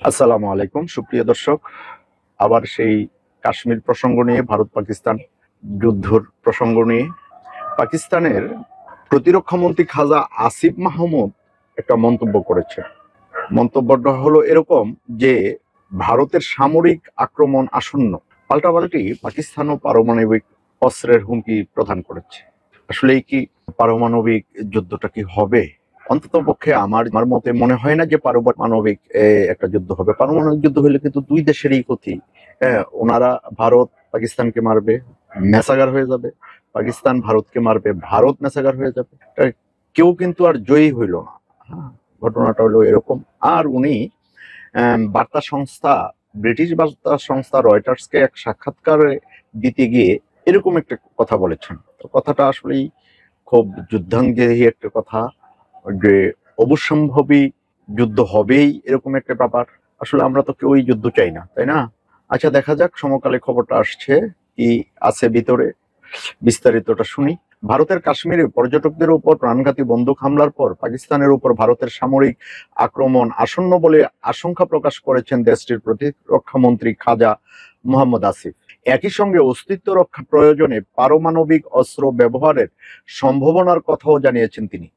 আসসালামু আলাইকুম সুপ্রিয় দর্শক। আবার সেই কাশ্মীর প্রসঙ্গ নিয়ে, ভারত পাকিস্তান যুদ্ধর প্রসঙ্গ নিয়ে পাকিস্তানের প্রতিরক্ষা মন্ত্রী খাজা আসিফ মাহমুদ একটা মন্তব্য করেছে। মন্তব্যটা হলো এরকম যে ভারতের সামরিক আক্রমণ আসন্ন, পাল্টাপাল্টি পাকিস্তানও পারমাণবিক অস্ত্রের হুমকি প্রদান করেছে। আসলে কি পারমাণবিক যুদ্ধটা কি হবে? অন্তত পক্ষে আমার আমার মতে মনে হয় না যে পারমাণবিক একটা যুদ্ধ হবে। পারমাণবিক যুদ্ধ হলে কিন্তু দুই দেশেরই ক্ষতি। ওনারা ভারত পাকিস্তানকে মারবে, মেসাগার হয়ে যাবে। পাকিস্তান ভারতকে মারবে, ভারত মেসাগার হয়ে যাবে। কেউ কিন্তু আর জয়ী হইল না। হ্যাঁ, ঘটনাটা হলো এরকম। আর উনি বার্তা সংস্থা, ব্রিটিশ বার্তা সংস্থা রয়টার্সকে এক সাক্ষাৎকারে দিতে গিয়ে এরকম একটা কথা বলেছেন। তো কথাটা আসলেই খুব যুদ্ধাঙ্গী একটা কথা, যে অবশ্যম্ভাবী যুদ্ধ হবেই এরকম একটা ব্যাপার। আসলে আমরা তো কেউই যুদ্ধ চাই না, তাই না? আচ্ছা, দেখা যাক সমকালে খবরটা আসছে কি আছে ভিতরে, বিস্তারিতটা শুনি। ভারতের কাশ্মীরে পর্যটকদের উপর প্রাণঘাতী বন্দুক হামলার পর পাকিস্তানের উপর ভারতের সামরিক আক্রমণ আসন্ন বলে আশঙ্কা প্রকাশ করেছেন দেশটির প্রতিরক্ষা মন্ত্রী খাজা মোহাম্মদ আসিফ। একই সঙ্গে অস্তিত্ব রক্ষা প্রয়োজনে পারমাণবিক অস্ত্র ব্যবহারের সম্ভাবনার কথাও জানিয়েছেন তিনি।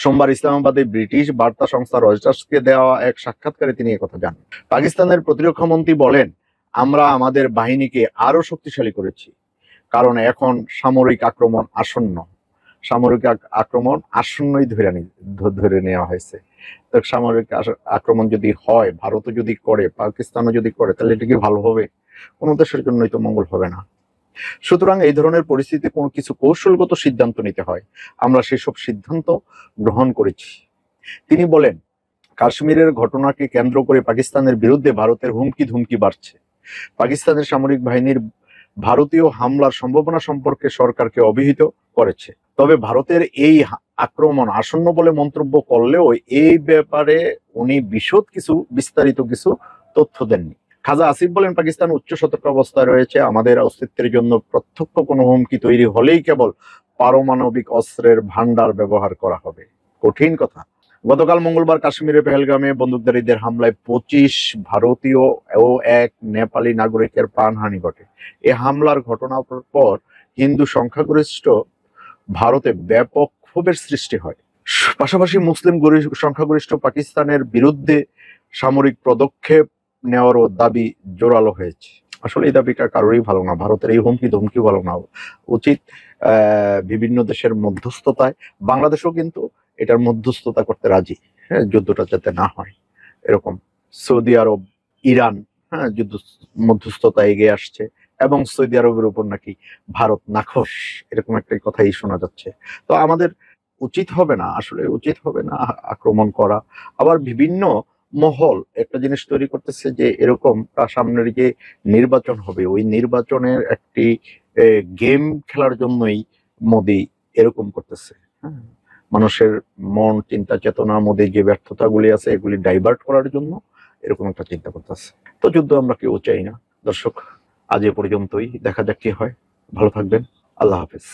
সোমবার ইসলামাবাদে ব্রিটিশ বার্তা সংস্থা রয়টার্সকে দেওয়া এক সাক্ষাৎকারে তিনি একথা জানান। পাকিস্তানের প্রতিরক্ষা মন্ত্রী বলেন, আমরা আমাদের বাহিনীকে আরো শক্তিশালী করেছি, কারণ এখন সামরিক আক্রমণ আসন্ন। সামরিক আক্রমণ আসন্নই ধরে নেওয়া হয়েছে। তো সামরিক আক্রমণ যদি হয়, ভারতও যদি করে, পাকিস্তানও যদি করে, তাহলে এটা কি ভালো হবে? কোনো দেশের জন্যই তো মঙ্গল হবে না। সুতরাং এই ধরনের পরিস্থিতিতে কোনো কিছু কৌশলগত সিদ্ধান্ত নিতে হয়। আমরা সেসব সিদ্ধান্ত গ্রহণ করেছি। তিনি বলেন, কাশ্মীরের ঘটনাকে কেন্দ্র করে পাকিস্তানের বিরুদ্ধে ভারতের হুমকি ধুমকি বাড়ছে। পাকিস্তানের সামরিক বাহিনীর ভারতীয় হামলার সম্ভাবনা সম্পর্কে সরকারকে অবহিত করেছে। তবে ভারতের এই আক্রমণ আসন্ন বলে মন্তব্য করলেও এই ব্যাপারে উনি বিস্তারিত কিছু তথ্য দেননি। খাজা আসিফ বলেন, পাকিস্তান উচ্চ সতর্কাবস্থায় রয়েছে। আমাদের অস্তিত্বের জন্য প্রত্যক্ষ কোনো হুমকি তৈরি হলেই কেবল পারমাণবিক অস্ত্রের ভান্ডার ব্যবহার করা হবে। কঠিন কথা। গতকাল মঙ্গলবার কাশ্মীরের পেহেলগামে বন্দুকধারীদের হামলায় 25 ভারতীয় ও এক নেপালি নাগরিকের প্রাণহানি ঘটে। এই হামলার ঘটনার পর হিন্দু সংখ্যাগরিষ্ঠ ভারতে ব্যাপক ক্ষোভের সৃষ্টি হয়। পাশাপাশি মুসলিম সংখ্যাগরিষ্ঠ পাকিস্তানের বিরুদ্ধে সামরিক পদক্ষেপ নেওয়ারও দাবি জোরালো হয়েছে। আসলে এই দাবিটা কারোরই ভালো না, ভারতের এই হুমকি ধমকি ভালো না। উচিত বিভিন্ন দেশের মধ্যস্থতায়, বাংলাদেশও কিন্তু এটার মধ্যস্থতা করতে রাজি, হ্যাঁ, যুদ্ধটা যাতে না হয় এরকম। সৌদি আরব, ইরান, হ্যাঁ, যুদ্ধ মধ্যস্থতা এগিয়ে আসছে, এবং সৌদি আরবের উপর নাকি ভারত নাখোশ, এরকম একটা কথাই শোনা যাচ্ছে। তো আমাদের উচিত হবে না, আসলে উচিত হবে না আক্রমণ করা। আবার বিভিন্ন মহল একটা জিনিস তৈরি করতেছে যে এরকম সামনের যে নির্বাচন হবে, ওই নির্বাচনের একটি গেম খেলার জন্যই মোদি এরকম করতেছে। হ্যাঁ, মানুষের মন, চিন্তা, চেতনা, মোদির যে ব্যর্থতাগুলি আছে এগুলি ডাইভার্ট করার জন্য এরকম একটা চিন্তা করতেছে। তো যুদ্ধ আমরা কেউ চাই না। দর্শক, আজ এ পর্যন্তই, দেখা যাক কি হয়। ভালো থাকবেন। আল্লাহ হাফেজ।